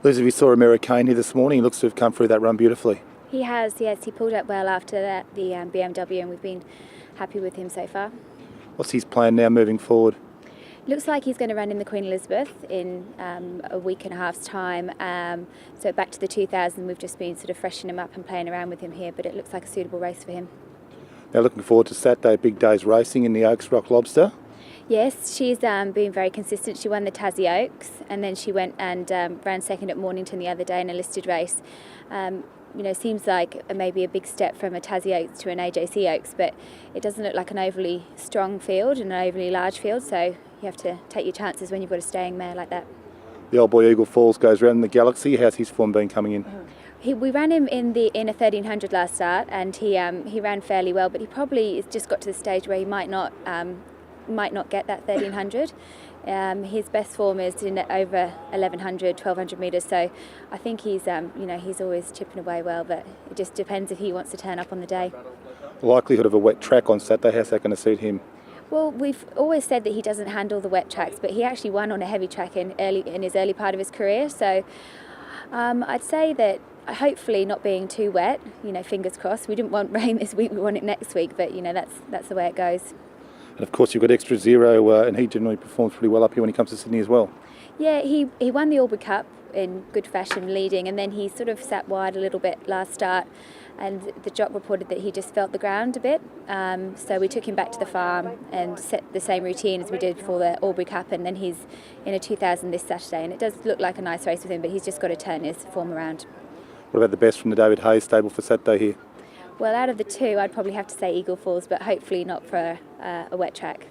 Lizzy, we saw Americane here this morning. He looks to have come through that run beautifully. He has, yes. He pulled up well after the BMW, and we've been happy with him so far. What's his plan now moving forward? Looks like he's going to run in the Queen Elizabeth in a week and a half's time. So back to the 2000, we've just been sort of freshening him up and playing around with him here, but it looks like a suitable race for him. Now looking forward to Saturday, big day's racing in the Oaks Rock Lobster. Yes, she's been very consistent. She won the Tassie Oaks, and then she went and ran second at Mornington the other day in a listed race. Seems like maybe a big step from a Tassie Oaks to an AJC Oaks, but it doesn't look like an overly strong field and an overly large field, so you have to take your chances when you've got a staying mare like that. The old boy Eagle Falls goes round in the Galaxy. How's his form been coming in? We ran him in a 1300 last start, and he ran fairly well, but he probably has just got to the stage where he might not get that 1300. His best form is in over 1100, 1200 metres, so I think he's always chipping away well, but it just depends if he wants to turn up on the day. The likelihood of a wet track on Saturday, how's that going to suit him? Well, we've always said that he doesn't handle the wet tracks, but he actually won on a heavy track in his early part of his career, so I'd say that hopefully not being too wet, fingers crossed. We didn't want rain this week, we want it next week, but that's the way it goes. And of course you've got Extra Zero, and he generally performs pretty well up here when he comes to Sydney as well. Yeah, he won the Albury Cup in good fashion leading, and then he sort of sat wide a little bit last start, and the jock reported that he just felt the ground a bit, so we took him back to the farm and set the same routine as we did for the Albury Cup, and then he's in a 2000 this Saturday, and it does look like a nice race with him, but he's just got to turn his form around. What about the best from the David Hayes stable for Saturday here? Well, out of the two, I'd probably have to say Eagle Falls, but hopefully not for a wet track.